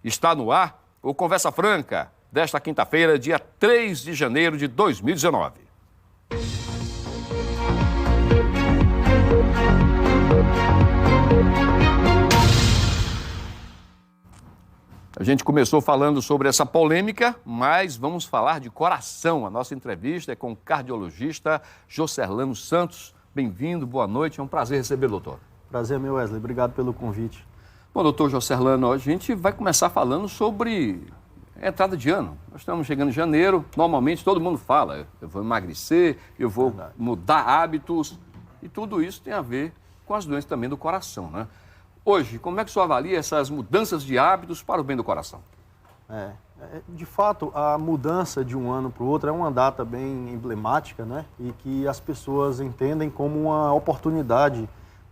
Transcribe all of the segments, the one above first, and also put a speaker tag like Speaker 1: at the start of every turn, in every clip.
Speaker 1: Está no ar o Conversa Franca, desta quinta-feira, dia 3 de janeiro de 2019. A gente começou falando sobre essa polêmica, mas vamos falar de coração. A nossa entrevista é com o cardiologista Joserlano Santos. Bem-vindo, boa noite, é um prazer receber, doutor.
Speaker 2: Prazer meu, Wesley. Obrigado pelo convite.
Speaker 1: Bom, doutor Joserlano, a gente vai começar falando sobre a entrada de ano. Nós estamos chegando em janeiro, normalmente todo mundo fala, eu vou emagrecer, eu vou mudar hábitos, e tudo isso tem a ver com as doenças também do coração, né? Hoje, como é que o senhor avalia essas mudanças de hábitos para o bem do coração?
Speaker 2: De fato, a mudança de um ano para o outro é uma data bem emblemática, né? E que as pessoas entendem como uma oportunidade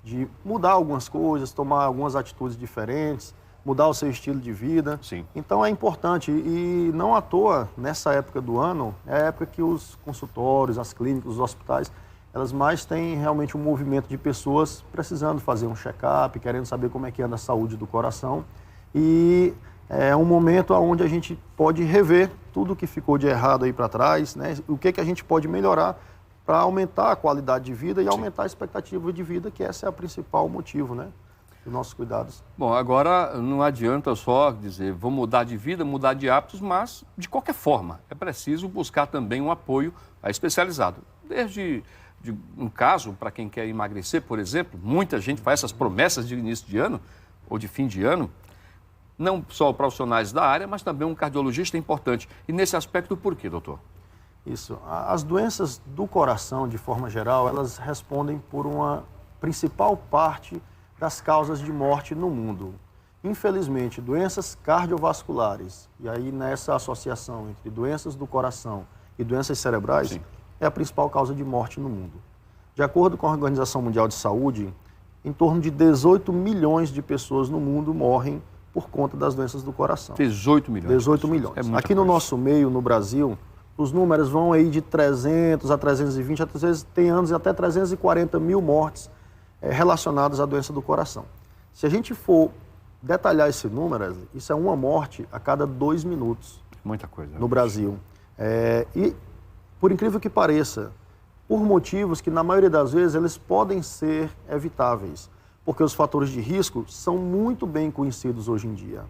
Speaker 2: de mudar algumas coisas, tomar algumas atitudes diferentes, mudar o seu estilo de vida.
Speaker 1: Sim.
Speaker 2: Então é importante, e não à toa, nessa época do ano, é a época que os consultórios, as clínicas, os hospitais, elas mais têm realmente um movimento de pessoas precisando fazer um check-up, querendo saber como é que anda a saúde do coração. E é um momento onde a gente pode rever tudo que ficou de errado aí para trás, né? O que a gente pode melhorar para aumentar a qualidade de vida e aumentar a expectativa de vida, que esse é o principal motivo, né, dos nossos cuidados.
Speaker 1: Bom, agora não adianta só dizer, vou mudar de vida, mudar de hábitos, mas, de qualquer forma, é preciso buscar também um apoio especializado. Desde um caso, para quem quer emagrecer, por exemplo, muita gente faz essas promessas de início de ano ou de fim de ano, não só profissionais da área, mas também um cardiologista é importante. E nesse aspecto, por quê, doutor?
Speaker 2: Isso. As doenças do coração, de forma geral, elas respondem por uma principal parte das causas de morte no mundo. Infelizmente, doenças cardiovasculares, e aí nessa associação entre doenças do coração e doenças cerebrais, sim, é a principal causa de morte no mundo. De acordo com a Organização Mundial de Saúde, em torno de 18 milhões de pessoas no mundo morrem por conta das doenças do coração.
Speaker 1: 18 milhões?
Speaker 2: 18 milhões. Aqui no nosso meio, no Brasil, os números vão aí de 300 a 320, às vezes tem anos até 340 mil mortes relacionadas à doença do coração. Se a gente for detalhar esse número, isso é uma morte a cada 2 minutos.
Speaker 1: Muita coisa.
Speaker 2: No Brasil. E, por incrível que pareça, por motivos que, na maioria das vezes, eles podem ser evitáveis, porque os fatores de risco são muito bem conhecidos hoje em dia.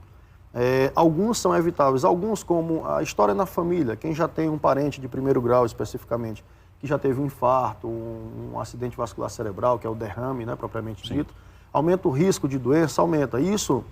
Speaker 2: Alguns são evitáveis, alguns como a história na família, quem já tem um parente de primeiro grau especificamente, que já teve um infarto, um acidente vascular cerebral, que é o derrame, né, propriamente dito, aumenta o risco de doença, aumenta. Isso,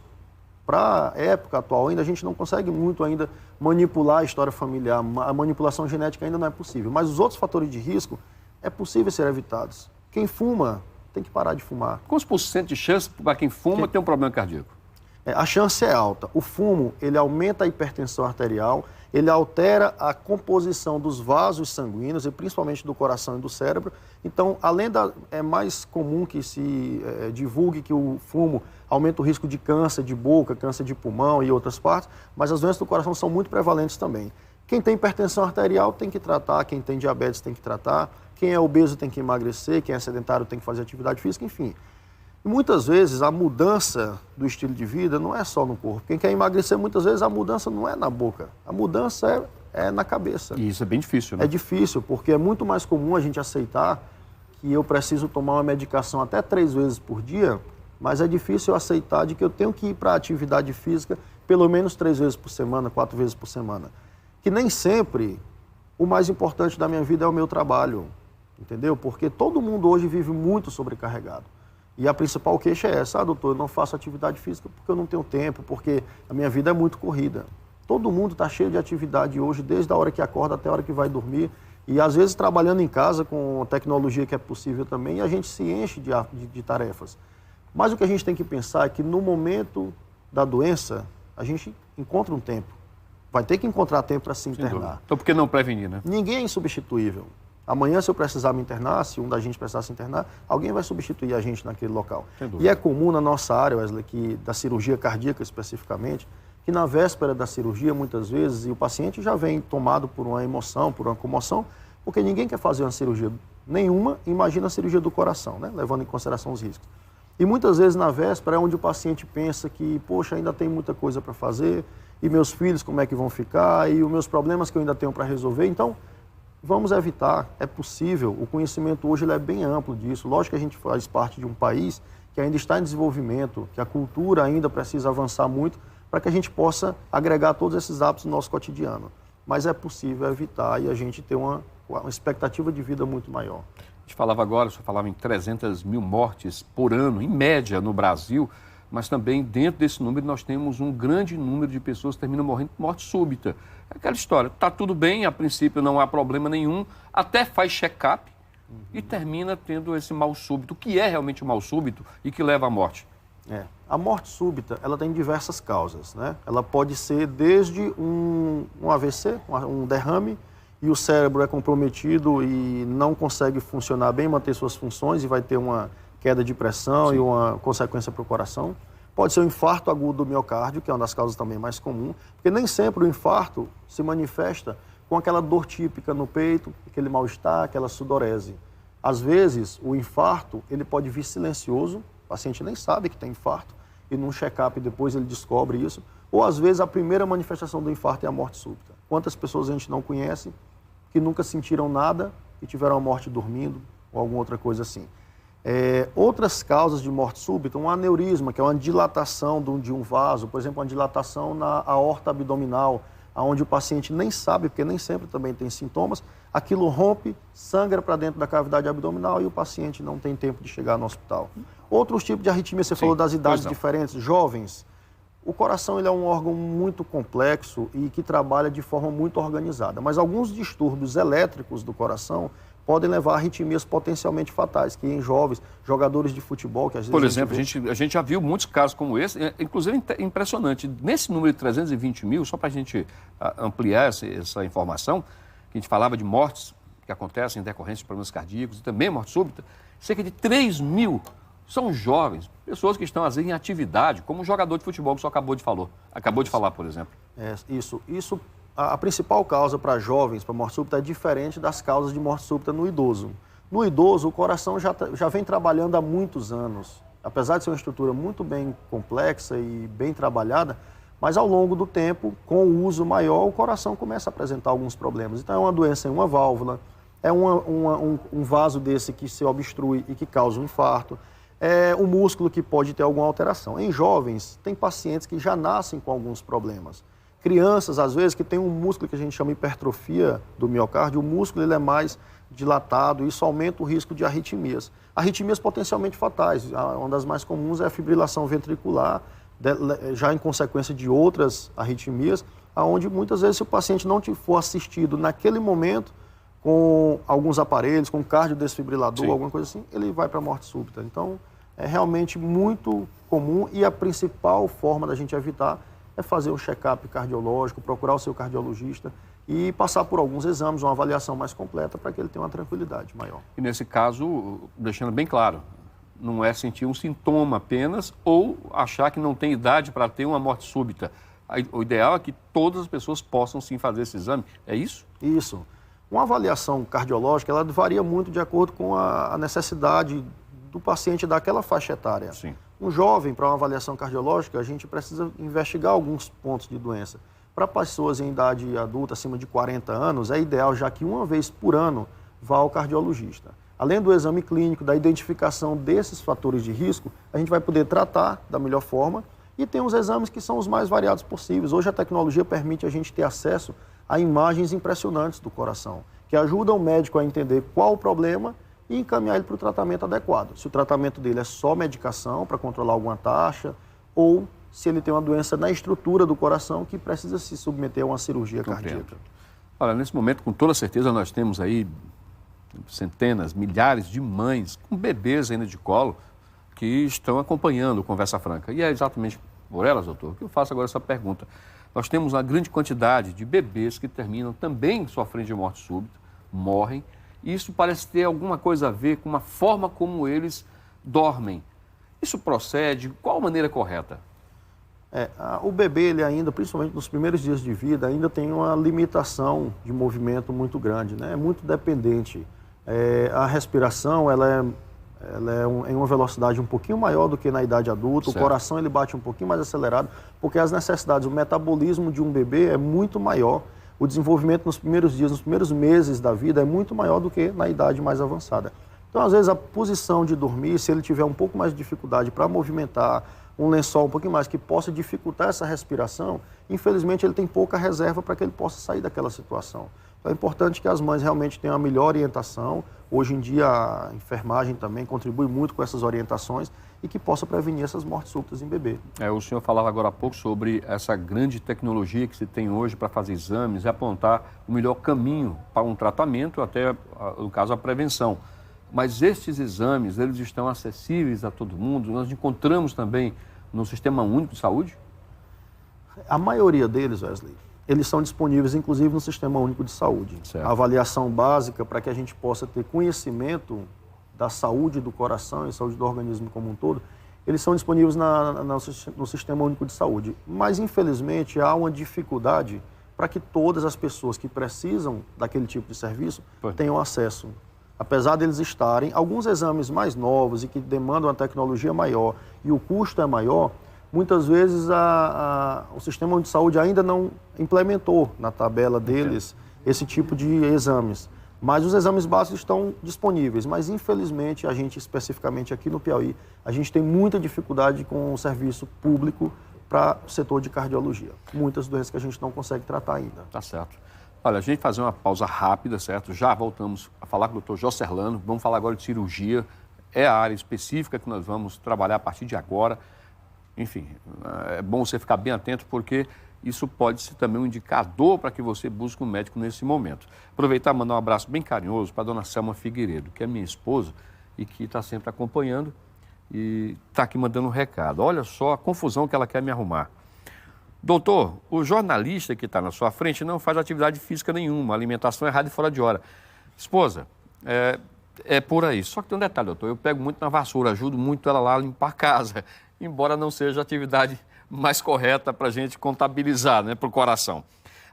Speaker 2: para a época atual, ainda a gente não consegue muito ainda manipular a história familiar, a manipulação genética ainda não é possível, mas os outros fatores de risco é possível ser evitados. Quem fuma tem que parar de fumar.
Speaker 1: Quantos por cento de chance para quem fuma ter um problema cardíaco?
Speaker 2: A chance é alta. O fumo, ele aumenta a hipertensão arterial, ele altera a composição dos vasos sanguíneos, e principalmente do coração e do cérebro. Então, é mais comum que se divulgue que o fumo aumenta o risco de câncer de boca, câncer de pulmão e outras partes, mas as doenças do coração são muito prevalentes também. Quem tem hipertensão arterial tem que tratar, quem tem diabetes tem que tratar, quem é obeso tem que emagrecer, quem é sedentário tem que fazer atividade física, enfim. E muitas vezes a mudança do estilo de vida não é só no corpo. Quem quer emagrecer, muitas vezes a mudança não é na boca, a mudança é na cabeça.
Speaker 1: E isso é bem difícil, né?
Speaker 2: É difícil, porque é muito mais comum a gente aceitar que eu preciso tomar uma medicação até 3 vezes por dia, mas é difícil eu aceitar de que eu tenho que ir para a atividade física pelo menos 3 vezes por semana, 4 vezes por semana. Que nem sempre o mais importante da minha vida é o meu trabalho, entendeu? Porque todo mundo hoje vive muito sobrecarregado. E a principal queixa é essa: doutor, eu não faço atividade física porque eu não tenho tempo, porque a minha vida é muito corrida. Todo mundo está cheio de atividade hoje, desde a hora que acorda até a hora que vai dormir. E às vezes trabalhando em casa com a tecnologia que é possível também, a gente se enche de tarefas. Mas o que a gente tem que pensar é que no momento da doença, a gente encontra um tempo. Vai ter que encontrar tempo para se internar.
Speaker 1: Então por que não prevenir, né?
Speaker 2: Ninguém é insubstituível. Amanhã, se eu precisar me internar, se um da gente precisar se internar, alguém vai substituir a gente naquele local. E é comum na nossa área, Wesley, da cirurgia cardíaca especificamente, que na véspera da cirurgia, muitas vezes, o paciente já vem tomado por uma emoção, por uma comoção, porque ninguém quer fazer uma cirurgia nenhuma, imagina a cirurgia do coração, né? Levando em consideração os riscos. E muitas vezes na véspera é onde o paciente pensa que, poxa, ainda tem muita coisa para fazer, e meus filhos como é que vão ficar, e os meus problemas que eu ainda tenho para resolver. Então, vamos evitar, é possível. O conhecimento hoje ele é bem amplo disso. Lógico que a gente faz parte de um país que ainda está em desenvolvimento, que a cultura ainda precisa avançar muito para que a gente possa agregar todos esses hábitos no nosso cotidiano. Mas é possível evitar e a gente ter uma expectativa de vida muito maior.
Speaker 1: A gente falava agora, o senhor falava em 300 mil mortes por ano, em média, no Brasil, mas também dentro desse número nós temos um grande número de pessoas que terminam morrendo por morte súbita. É aquela história, está tudo bem, a princípio não há problema nenhum, até faz check-up e termina tendo esse mal súbito. O que é realmente o mal súbito e que leva à morte?
Speaker 2: A morte súbita, ela tem diversas causas, né? Ela pode ser desde um AVC, um derrame, e o cérebro é comprometido e não consegue funcionar bem, manter suas funções e vai ter uma queda de pressão Sim. e uma consequência para o coração. Pode ser um infarto agudo do miocárdio, que é uma das causas também mais comuns, porque nem sempre o infarto se manifesta com aquela dor típica no peito, aquele mal-estar, aquela sudorese. Às vezes, o infarto, ele pode vir silencioso, o paciente nem sabe que tem infarto, e num check-up depois ele descobre isso. Ou às vezes a primeira manifestação do infarto é a morte súbita. Quantas pessoas a gente não conhece que nunca sentiram nada e tiveram a morte dormindo ou alguma outra coisa assim. Outras causas de morte súbita, um aneurisma, que é uma dilatação de um vaso, por exemplo, uma dilatação na aorta abdominal, onde o paciente nem sabe, porque nem sempre também tem sintomas, aquilo rompe, sangra para dentro da cavidade abdominal e o paciente não tem tempo de chegar no hospital. Outros tipos de arritmia, você falou das idades diferentes, jovens. O coração ele é um órgão muito complexo e que trabalha de forma muito organizada, mas alguns distúrbios elétricos do coração podem levar a arritmias potencialmente fatais, que em jovens, jogadores de futebol, que às vezes...
Speaker 1: Por exemplo, a gente já viu muitos casos como esse, inclusive impressionante. Nesse número de 320 mil, só para a gente ampliar essa informação, que a gente falava de mortes que acontecem em decorrência de problemas cardíacos e também morte súbita, cerca de 3 mil são jovens, pessoas que estão, às vezes, em atividade, como um jogador de futebol que o senhor acabou de falar, por exemplo.
Speaker 2: Isso. A principal causa para jovens, para morte súbita, é diferente das causas de morte súbita no idoso. No idoso, o coração já vem trabalhando há muitos anos. Apesar de ser uma estrutura muito bem complexa e bem trabalhada, mas ao longo do tempo, com o uso maior, o coração começa a apresentar alguns problemas. Então é uma doença em uma válvula, é um vaso desse que se obstrui e que causa um infarto, é um músculo que pode ter alguma alteração. Em jovens, tem pacientes que já nascem com alguns problemas. Crianças, às vezes, que tem um músculo que a gente chama hipertrofia do miocárdio, o músculo ele é mais dilatado e isso aumenta o risco de arritmias. Arritmias potencialmente fatais, uma das mais comuns é a fibrilação ventricular, já em consequência de outras arritmias, onde muitas vezes se o paciente não for assistido naquele momento com alguns aparelhos, com cardiodesfibrilador, alguma coisa assim, ele vai para a morte súbita. Então, é realmente muito comum e a principal forma da gente evitar é fazer um check-up cardiológico, procurar o seu cardiologista e passar por alguns exames, uma avaliação mais completa para que ele tenha uma tranquilidade maior.
Speaker 1: E nesse caso, deixando bem claro, não é sentir um sintoma apenas ou achar que não tem idade para ter uma morte súbita. O ideal é que todas as pessoas possam sim fazer esse exame, é isso?
Speaker 2: Isso. Uma avaliação cardiológica, ela varia muito de acordo com a necessidade do paciente daquela faixa etária.
Speaker 1: Sim.
Speaker 2: Um jovem, para uma avaliação cardiológica, a gente precisa investigar alguns pontos de doença. Para pessoas em idade adulta, acima de 40 anos, é ideal já que uma vez por ano vá ao cardiologista. Além do exame clínico, da identificação desses fatores de risco, a gente vai poder tratar da melhor forma e tem os exames que são os mais variados possíveis. Hoje a tecnologia permite a gente ter acesso a imagens impressionantes do coração, que ajudam o médico a entender qual o problema e encaminhar ele para o tratamento adequado. Se o tratamento dele é só medicação para controlar alguma taxa ou se ele tem uma doença na estrutura do coração que precisa se submeter a uma cirurgia cardíaca.
Speaker 1: Olha, nesse momento, com toda certeza, nós temos aí centenas, milhares de mães com bebês ainda de colo que estão acompanhando o Conversa Franca. E é exatamente por elas, doutor, que eu faço agora essa pergunta. Nós temos uma grande quantidade de bebês que terminam também sofrendo de morte súbita, morrem. E isso parece ter alguma coisa a ver com a forma como eles dormem. Isso procede? Qual a maneira correta?
Speaker 2: O bebê, ele ainda, principalmente nos primeiros dias de vida, ainda tem uma limitação de movimento muito grande, né? É muito dependente. A respiração, ela ela é em uma velocidade um pouquinho maior do que na idade adulta,
Speaker 1: certo.
Speaker 2: O coração ele bate um pouquinho mais acelerado, porque as necessidades, o metabolismo de um bebê é muito maior, o desenvolvimento nos primeiros dias, nos primeiros meses da vida é muito maior do que na idade mais avançada. Então, às vezes, a posição de dormir, se ele tiver um pouco mais de dificuldade para movimentar, um lençol um pouquinho mais que possa dificultar essa respiração, infelizmente ele tem pouca reserva para que ele possa sair daquela situação. Então é importante que as mães realmente tenham a melhor orientação. Hoje em dia a enfermagem também contribui muito com essas orientações e que possa prevenir essas mortes súbitas em bebê.
Speaker 1: O senhor falava agora há pouco sobre essa grande tecnologia que se tem hoje para fazer exames e apontar o melhor caminho para um tratamento, até, no caso, a prevenção. Mas estes exames, eles estão acessíveis a todo mundo? Nós encontramos também no Sistema Único de Saúde?
Speaker 2: A maioria deles, Wesley, eles são disponíveis, inclusive, no Sistema Único de Saúde.
Speaker 1: Certo.
Speaker 2: A avaliação básica para que a gente possa ter conhecimento da saúde do coração e saúde do organismo como um todo, eles são disponíveis no Sistema Único de Saúde. Mas, infelizmente, há uma dificuldade para que todas as pessoas que precisam daquele tipo de serviço tenham acesso. Apesar deles estarem, alguns exames mais novos e que demandam uma tecnologia maior e o custo é maior, muitas vezes o Sistema de Saúde ainda não implementou na tabela deles esse tipo de exames. Mas os exames básicos estão disponíveis, mas infelizmente a gente, especificamente aqui no Piauí, a gente tem muita dificuldade com o serviço público para o setor de cardiologia. Muitas doenças que a gente não consegue tratar ainda.
Speaker 1: Tá certo. Olha, a gente vai fazer uma pausa rápida, certo? Já voltamos a falar com o Dr. Josserlano. Vamos falar agora de cirurgia. É a área específica que nós vamos trabalhar a partir de agora. Enfim, é bom você ficar bem atento porque isso pode ser também um indicador para que você busque um médico nesse momento. Aproveitar e mandar um abraço bem carinhoso para a dona Selma Figueiredo, que é minha esposa e que está sempre acompanhando e está aqui mandando um recado. Olha só a confusão que ela quer me arrumar. Doutor, o jornalista que está na sua frente não faz atividade física nenhuma, alimentação errada e fora de hora. Esposa, é por aí. Só que tem um detalhe, doutor, eu pego muito na vassoura, ajudo muito ela lá a limpar a casa, embora não seja a atividade mais correta para a gente contabilizar, né, para o coração.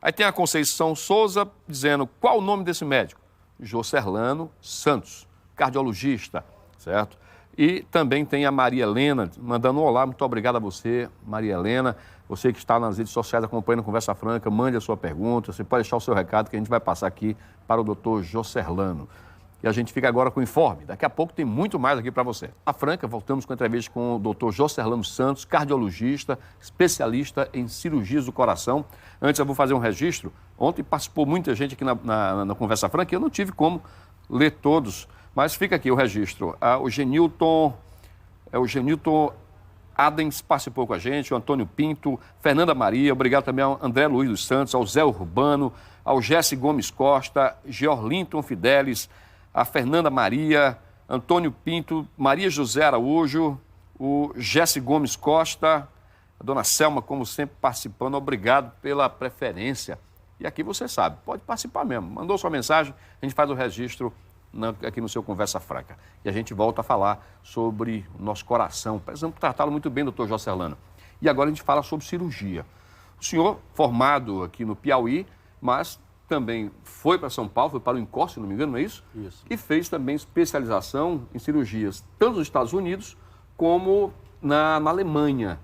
Speaker 1: Aí tem a Conceição Souza dizendo, qual o nome desse médico? Josserlano Santos, cardiologista, certo? E também tem a Maria Helena, mandando um olá, muito obrigado a você, Maria Helena. Você que está nas redes sociais acompanhando a Conversa Franca, mande a sua pergunta, você pode deixar o seu recado que a gente vai passar aqui para o doutor Josserlano. E a gente fica agora com o informe. Daqui a pouco tem muito mais aqui para você. A Franca, voltamos com a entrevista com o doutor Josserlano Santos, cardiologista, especialista em cirurgias do coração. Antes eu vou fazer um registro. Ontem participou muita gente aqui na Conversa Franca e eu não tive como ler todos, mas fica aqui o registro. O Genilton Adens participou com a gente, o Antônio Pinto, Fernanda Maria, obrigado também ao André Luiz dos Santos, ao Zé Urbano, ao Jesse Gomes Costa, Georlinton Fidelis, a Fernanda Maria, Antônio Pinto, Maria José Araújo, o Jesse Gomes Costa, a dona Selma, como sempre, participando. Obrigado pela preferência. E aqui você sabe, pode participar mesmo. Mandou sua mensagem, a gente faz o registro aqui no seu Conversa Franca. E a gente volta a falar sobre o nosso coração. Precisamos tratá-lo muito bem, doutor Josserlano. E agora a gente fala sobre cirurgia. O senhor, formado aqui no Piauí, mas também foi para São Paulo, foi para o INCOR, se não me engano, não é isso?
Speaker 2: Isso.
Speaker 1: E fez também especialização em cirurgias, tanto nos Estados Unidos como na Alemanha.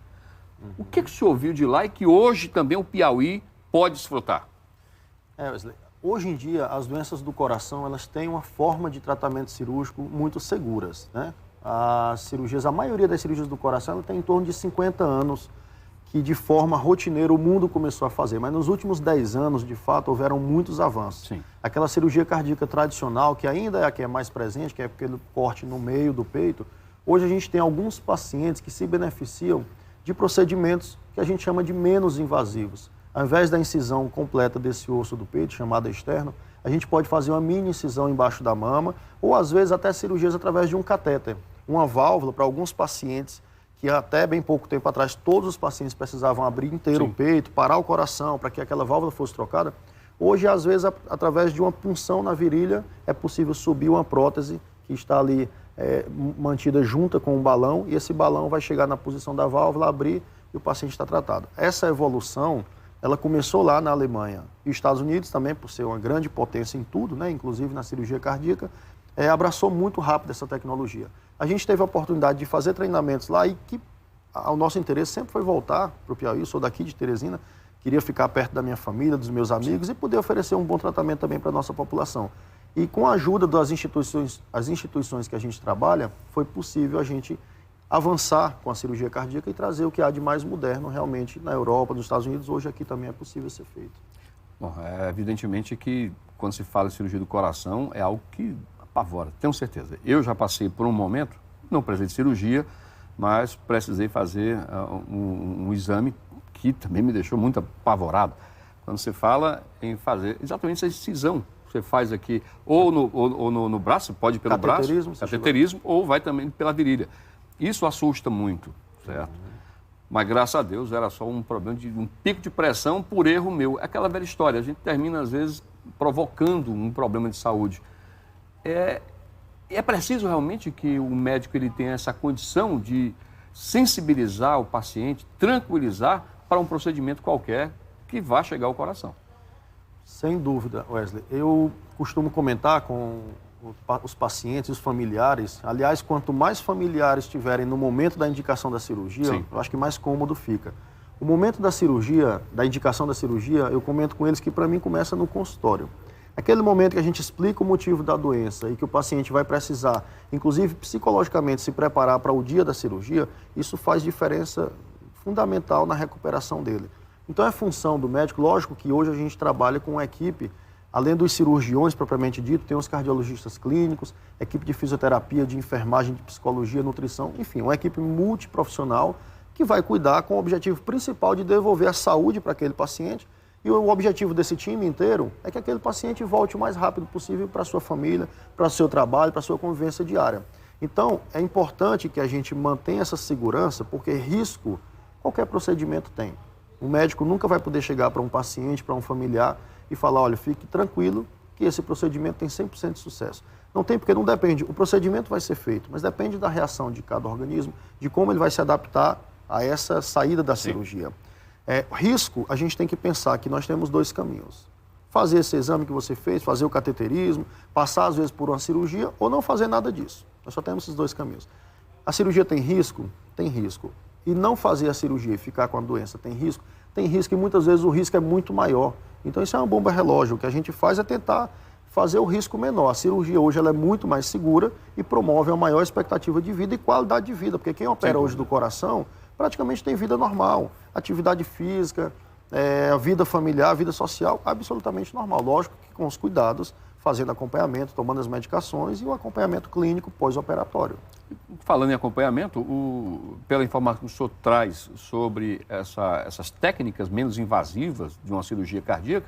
Speaker 1: O que o senhor viu de lá e que hoje também o Piauí pode desfrutar?
Speaker 2: Wesley, hoje em dia, as doenças do coração, elas têm uma forma de tratamento cirúrgico muito seguras, né? A maioria das cirurgias do coração, ela tem em torno de 50 anos que, de forma rotineira, o mundo começou a fazer. Mas nos últimos 10 anos, de fato, houveram muitos avanços.
Speaker 1: Sim.
Speaker 2: Aquela cirurgia cardíaca tradicional, que ainda é a que é mais presente, que é aquele corte no meio do peito, hoje a gente tem alguns pacientes que se beneficiam de procedimentos que a gente chama de menos invasivos. Ao invés da incisão completa desse osso do peito, chamada externo, a gente pode fazer uma mini incisão embaixo da mama, ou às vezes até cirurgias através de um catéter. Uma válvula para alguns pacientes, que até bem pouco tempo atrás todos os pacientes precisavam abrir inteiro o peito, parar o coração para que aquela válvula fosse trocada. Hoje, às vezes, através de uma punção na virilha, é possível subir uma prótese que está ali mantida junta com um balão, e esse balão vai chegar na posição da válvula, abrir e o paciente está tratado. Essa evolução, ela começou lá na Alemanha. E os Estados Unidos também, por ser uma grande potência em tudo, né, inclusive na cirurgia cardíaca, abraçou muito rápido essa tecnologia. A gente teve a oportunidade de fazer treinamentos lá e que o nosso interesse sempre foi voltar para o Piauí. Eu sou daqui de Teresina, queria ficar perto da minha família, dos meus amigos e poder oferecer um bom tratamento também para a nossa população. E com a ajuda das instituições que a gente trabalha, foi possível a gente avançar com a cirurgia cardíaca e trazer o que há de mais moderno realmente na Europa, nos Estados Unidos. Hoje aqui também é possível ser feito.
Speaker 1: Bom, evidentemente que quando se fala de cirurgia do coração é algo que apavora, tenho certeza. Eu já passei por um momento, não precisei de cirurgia, mas precisei fazer um exame que também me deixou muito apavorado. Quando você fala em fazer exatamente essa incisão, você faz aqui ou no braço, pode ir pelo braço, cateterismo, ou vai também pela virilha. Isso assusta muito, certo? Mas graças a Deus era só um problema de um pico de pressão por erro meu. É aquela velha história, a gente termina às vezes provocando um problema de saúde. É preciso realmente que o médico ele tenha essa condição de sensibilizar o paciente, tranquilizar para um procedimento qualquer que vá chegar ao coração.
Speaker 2: Sem dúvida, Wesley. Eu costumo comentar com os pacientes e os familiares. Aliás, quanto mais familiares tiverem no momento da indicação da cirurgia,
Speaker 1: Sim.
Speaker 2: eu acho que mais cômodo fica. O momento da cirurgia, da indicação da cirurgia, eu comento com eles que para mim começa no consultório. Aquele momento que a gente explica o motivo da doença e que o paciente vai precisar, inclusive psicologicamente, se preparar para o dia da cirurgia, isso faz diferença fundamental na recuperação dele. Então é função do médico, lógico que hoje a gente trabalha com uma equipe, além dos cirurgiões propriamente dito, tem os cardiologistas clínicos, equipe de fisioterapia, de enfermagem, de psicologia, nutrição, enfim, uma equipe multiprofissional que vai cuidar com o objetivo principal de devolver a saúde para aquele paciente. E o objetivo desse time inteiro é que aquele paciente volte o mais rápido possível para a sua família, para o seu trabalho, para a sua convivência diária. Então, é importante que a gente mantenha essa segurança, porque risco qualquer procedimento tem. O médico nunca vai poder chegar para um paciente, para um familiar e falar, olha, fique tranquilo que esse procedimento tem 100% de sucesso. Não tem, porque não depende. O procedimento vai ser feito, mas depende da reação de cada organismo, de como ele vai se adaptar a essa saída da cirurgia. Risco, a gente tem que pensar que nós temos dois caminhos. Fazer esse exame que você fez, fazer o cateterismo, passar às vezes por uma cirurgia ou não fazer nada disso. Nós só temos esses dois caminhos. A cirurgia tem risco? Tem risco. E não fazer a cirurgia e ficar com a doença tem risco? Tem risco e muitas vezes o risco é muito maior. Então isso é uma bomba relógio. O que a gente faz é tentar fazer o risco menor. A cirurgia hoje ela é muito mais segura e promove uma maior expectativa de vida e qualidade de vida. Porque quem opera hoje do coração praticamente tem vida normal, atividade física, a vida familiar, a vida social, absolutamente normal. Lógico que com os cuidados, fazendo acompanhamento, tomando as medicações e o acompanhamento clínico pós-operatório.
Speaker 1: Falando em acompanhamento, pela informação que o senhor traz sobre essas técnicas menos invasivas de uma cirurgia cardíaca,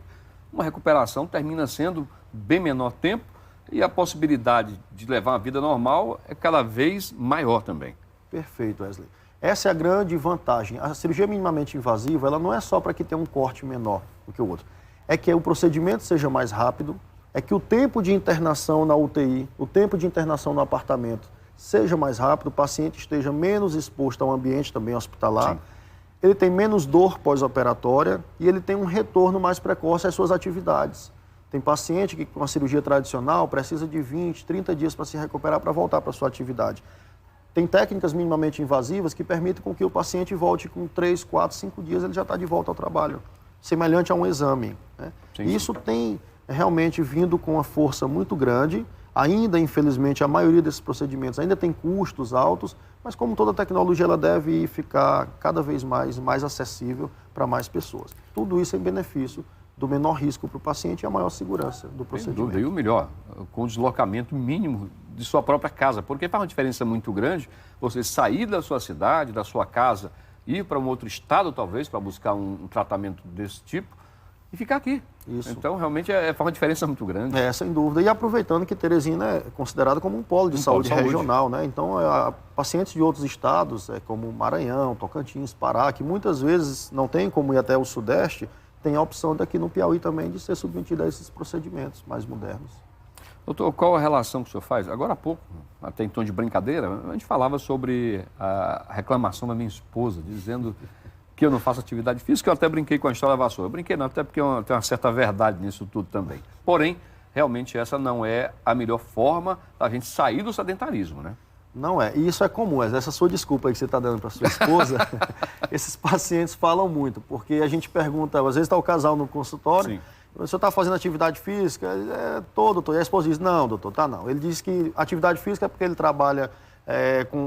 Speaker 1: uma recuperação termina sendo bem menor tempo e a possibilidade de levar uma vida normal é cada vez maior também.
Speaker 2: Perfeito, Wesley. Essa é a grande vantagem. A cirurgia minimamente invasiva, ela não é só para que tenha um corte menor do que o outro. É que o procedimento seja mais rápido, é que o tempo de internação na UTI, o tempo de internação no apartamento seja mais rápido, o paciente esteja menos exposto ao ambiente também hospitalar, Sim. Ele tem menos dor pós-operatória e ele tem um retorno mais precoce às suas atividades. Tem paciente que com a cirurgia tradicional precisa de 20, 30 dias para se recuperar para voltar para a sua atividade. Tem técnicas minimamente invasivas que permitem com que o paciente volte com 3, 4, 5 dias, ele já está de volta ao trabalho, semelhante a um exame. Né? E isso tem realmente vindo com uma força muito grande. Ainda, infelizmente, a maioria desses procedimentos ainda tem custos altos, mas como toda tecnologia, ela deve ficar cada vez mais acessível para mais pessoas. Tudo isso em benefício do menor risco para o paciente e a maior segurança do procedimento.
Speaker 1: E o melhor, com o deslocamento mínimo de sua própria casa, porque faz uma diferença muito grande você sair da sua cidade, da sua casa, ir para um outro estado, talvez, para buscar um tratamento desse tipo e ficar aqui.
Speaker 2: Isso.
Speaker 1: Então, realmente, faz uma diferença muito grande.
Speaker 2: Sem dúvida. E aproveitando que Teresina é considerada como um polo de saúde regional, né? Então, pacientes de outros estados, como Maranhão, Tocantins, Pará, que muitas vezes não tem como ir até o Sudeste, tem a opção daqui no Piauí também de ser submetido a esses procedimentos mais modernos.
Speaker 1: Doutor, qual a relação que o senhor faz? Agora há pouco, até em tom de brincadeira, a gente falava sobre a reclamação da minha esposa, dizendo que eu não faço atividade física. Eu até brinquei com a história da vassoura. Eu brinquei não, até porque tem uma certa verdade nisso tudo também. Porém, realmente essa não é a melhor forma da gente sair do sedentarismo, né?
Speaker 2: Não é. E isso é comum. Essa sua desculpa aí que você está dando para sua esposa, esses pacientes falam muito, porque a gente pergunta, às vezes está o casal no consultório,
Speaker 1: Sim.
Speaker 2: o senhor está fazendo atividade física? Doutor. E a esposa diz, não, doutor, tá não. Ele diz que atividade física é porque ele trabalha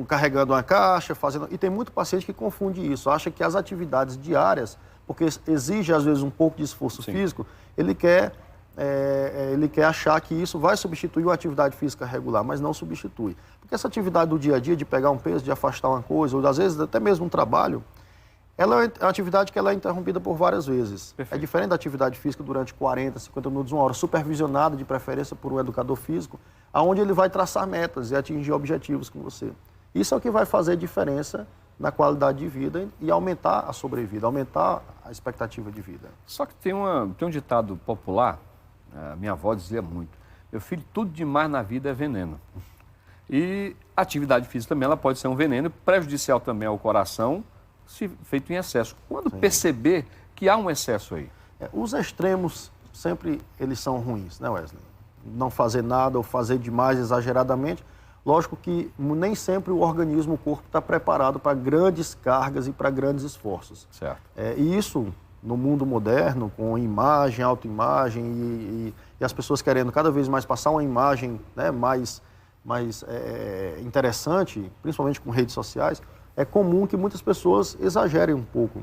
Speaker 2: carregando uma caixa, fazendo... E tem muito paciente que confunde isso, acha que as atividades diárias, porque exige às vezes um pouco de esforço
Speaker 1: Sim.
Speaker 2: físico, ele quer achar que isso vai substituir uma atividade física regular, mas não substitui. Porque essa atividade do dia a dia, de pegar um peso, de afastar uma coisa, ou às vezes até mesmo um trabalho, ela é uma atividade que ela é interrompida por várias vezes.
Speaker 1: Perfeito.
Speaker 2: É diferente da atividade física durante 40, 50 minutos, uma hora, supervisionada de preferência por um educador físico, onde ele vai traçar metas e atingir objetivos com você. Isso é o que vai fazer diferença na qualidade de vida e aumentar a sobrevida, aumentar a expectativa de vida.
Speaker 1: Só que tem um ditado popular, minha avó dizia muito, meu filho, tudo demais na vida é veneno. E a atividade física também ela pode ser um veneno, prejudicial também ao coração, se feito em excesso. Quando perceber que há um excesso aí?
Speaker 2: Os extremos sempre eles são ruins, né, Wesley? Não fazer nada ou fazer demais exageradamente. Lógico que nem sempre o organismo, o corpo está preparado para grandes cargas e para grandes esforços.
Speaker 1: Certo.
Speaker 2: E isso, no mundo moderno, com imagem, autoimagem e as pessoas querendo cada vez mais passar uma imagem, né, mais interessante, principalmente com redes sociais, é comum que muitas pessoas exagerem um pouco.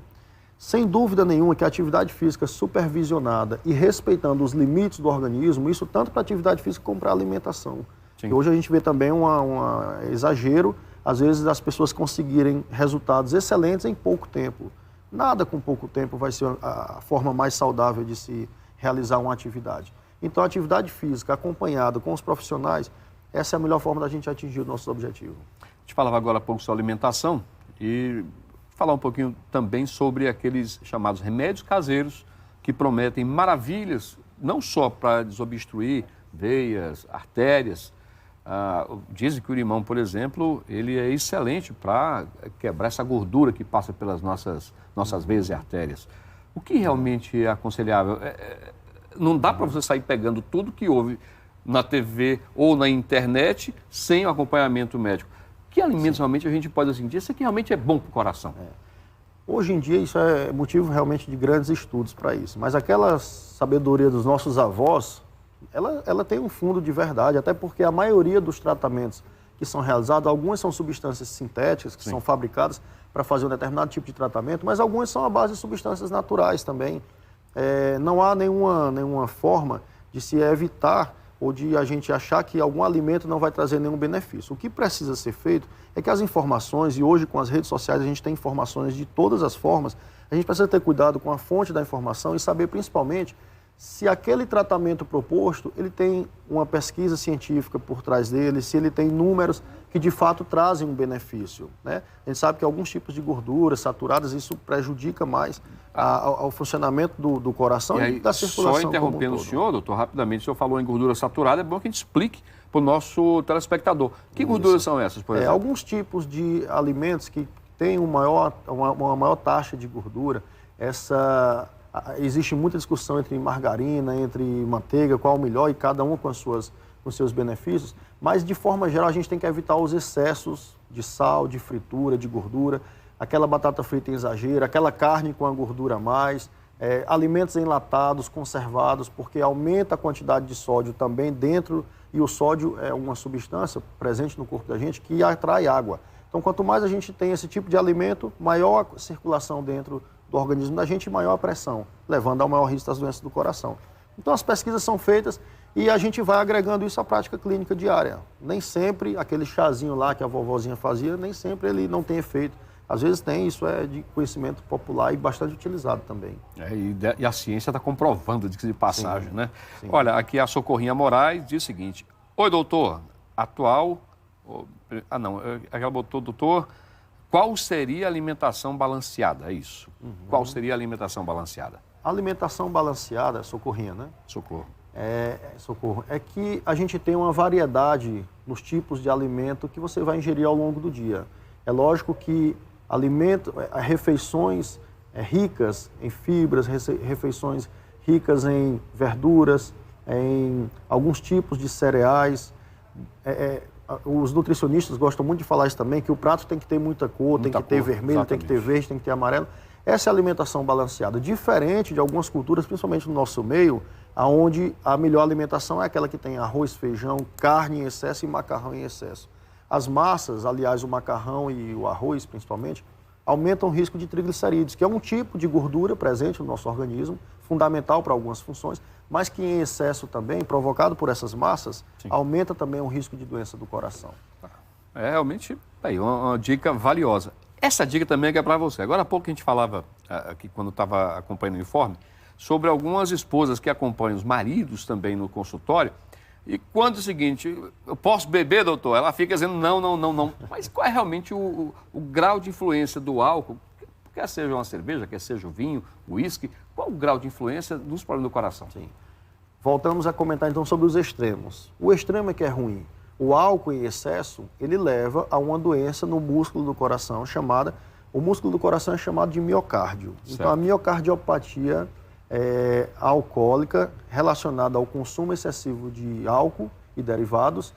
Speaker 2: Sem dúvida nenhuma que a atividade física supervisionada e respeitando os limites do organismo, isso tanto para a atividade física como para a alimentação. E hoje a gente vê também um exagero, às vezes, das pessoas conseguirem resultados excelentes em pouco tempo. Nada com pouco tempo vai ser a forma mais saudável de se realizar uma atividade. Então, a atividade física acompanhada com os profissionais, essa é a melhor forma da gente atingir o nosso objetivo.
Speaker 1: A gente falava agora há pouco sobre alimentação e falar um pouquinho também sobre aqueles chamados remédios caseiros que prometem maravilhas, não só para desobstruir veias, artérias. Dizem que o limão, por exemplo, ele é excelente para quebrar essa gordura que passa pelas nossas veias e artérias. O que realmente é aconselhável? Não dá para você sair pegando tudo que houve na TV ou na internet sem o acompanhamento médico. Que alimentos realmente a gente pode sentir? Isso aqui realmente é bom para o coração.
Speaker 2: Hoje em dia isso é motivo realmente de grandes estudos para isso. Mas aquela sabedoria dos nossos avós, ela tem um fundo de verdade, até porque a maioria dos tratamentos que são realizados, algumas são substâncias sintéticas que são fabricadas para fazer um determinado tipo de tratamento, mas algumas são à base de substâncias naturais também. Não há nenhuma forma de se evitar ou de a gente achar que algum alimento não vai trazer nenhum benefício. O que precisa ser feito é que as informações, e hoje com as redes sociais a gente tem informações de todas as formas, a gente precisa ter cuidado com a fonte da informação e saber principalmente se aquele tratamento proposto, ele tem uma pesquisa científica por trás dele, se ele tem números que de fato trazem um benefício, né? A gente sabe que alguns tipos de gorduras saturadas, isso prejudica mais ao funcionamento do coração e da circulação.
Speaker 1: Só interrompendo o senhor, doutor, rapidamente, o senhor falou em gordura saturada, é bom que a gente explique para o nosso telespectador. Que gorduras são essas, por exemplo?
Speaker 2: Alguns tipos de alimentos que têm uma maior taxa de gordura, existe muita discussão entre margarina, entre manteiga, qual o melhor, e cada um com os seus benefícios, mas de forma geral a gente tem que evitar os excessos de sal, de fritura, de gordura, aquela batata frita em exagero, aquela carne com a gordura a mais, alimentos enlatados, conservados, porque aumenta a quantidade de sódio também dentro, e o sódio é uma substância presente no corpo da gente que atrai água. Então, quanto mais a gente tem esse tipo de alimento, maior a circulação dentro do organismo da gente e maior a pressão, levando ao maior risco das doenças do coração. Então, as pesquisas são feitas e a gente vai agregando isso à prática clínica diária. Nem sempre aquele chazinho lá que a vovozinha fazia, nem sempre ele não tem efeito. Às vezes tem, isso é de conhecimento popular e bastante utilizado também.
Speaker 1: E a ciência está comprovando de passagem, né?
Speaker 2: Sim.
Speaker 1: Olha, aqui a Socorrinha Moraes diz o seguinte: oi, doutor, ela botou, doutor, qual seria a alimentação balanceada? É isso. Qual seria a alimentação balanceada?
Speaker 2: A alimentação balanceada, Socorrinha, né?
Speaker 1: Socorro.
Speaker 2: Socorro, é que a gente tem uma variedade nos tipos de alimento que você vai ingerir ao longo do dia. É lógico que refeições ricas em fibras, refeições ricas em verduras, em alguns tipos de cereais, os nutricionistas gostam muito de falar isso também, que o prato tem que ter muita cor, tem que ter vermelho, tem que ter verde, tem que ter amarelo. Essa é a alimentação balanceada, diferente de algumas culturas, principalmente no nosso meio, onde a melhor alimentação é aquela que tem arroz, feijão, carne em excesso e macarrão em excesso. As massas, aliás, o macarrão e o arroz, principalmente, aumentam o risco de triglicerídeos, que é um tipo de gordura presente no nosso organismo, fundamental para algumas funções, mas que em excesso também, provocado por essas massas, sim, aumenta também o risco de doença do coração.
Speaker 1: É realmente uma dica valiosa. Essa dica também é para você. Agora há pouco a gente falava, aqui quando estava acompanhando o informe, sobre algumas esposas que acompanham os maridos também no consultório. E quando é o seguinte, eu posso beber, doutor? Ela fica dizendo não, não, não, não. Mas qual é realmente o grau de influência do álcool? Quer seja uma cerveja, quer seja o vinho, o uísque, qual o grau de influência nos problemas do coração?
Speaker 2: Sim. Voltamos a comentar então sobre os extremos. O extremo é que é ruim. O álcool em excesso, ele leva a uma doença no músculo do coração o músculo do coração é chamado de miocárdio. Certo. Então a miocardiopatia alcoólica relacionada ao consumo excessivo de álcool e derivados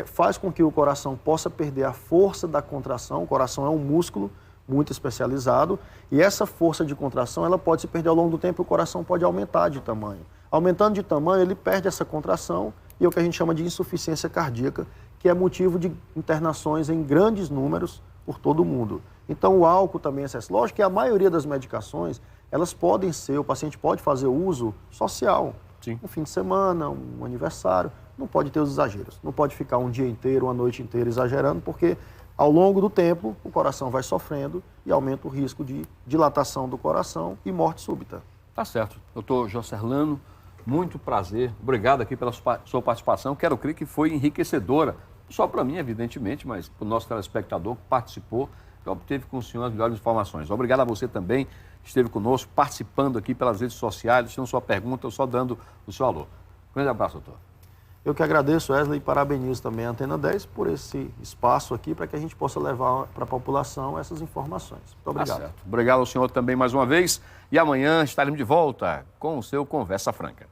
Speaker 2: faz com que o coração possa perder a força da contração. O coração é um músculo muito especializado e essa força de contração ela pode se perder ao longo do tempo e o coração pode aumentar de tamanho. Aumentando de tamanho, ele perde essa contração e é o que a gente chama de insuficiência cardíaca, que é motivo de internações em grandes números por todo o mundo. Então, o álcool também é excesso. Lógico que a maioria das medicações, elas podem ser, o paciente pode fazer uso social. Sim. Um fim de semana, um aniversário, não pode ter os exageros. Não pode ficar um dia inteiro, uma noite inteira exagerando, porque ao longo do tempo o coração vai sofrendo e aumenta o risco de dilatação do coração e morte súbita.
Speaker 1: Tá certo. Doutor Josserlano, muito prazer. Obrigado aqui pela sua participação. Quero crer que foi enriquecedora. Não só para mim, evidentemente, mas para o nosso telespectador que participou e obteve com o senhor as melhores informações. Obrigado a você também que esteve conosco, participando aqui pelas redes sociais, deixando sua pergunta ou só dando o seu alô. Grande abraço, doutor.
Speaker 2: Eu que agradeço, Wesley, e parabenizo também a Antena 10 por esse espaço aqui para que a gente possa levar para a população essas informações. Muito obrigado.
Speaker 1: Tá certo. Obrigado ao senhor também mais uma vez. E amanhã estaremos de volta com o seu Conversa Franca.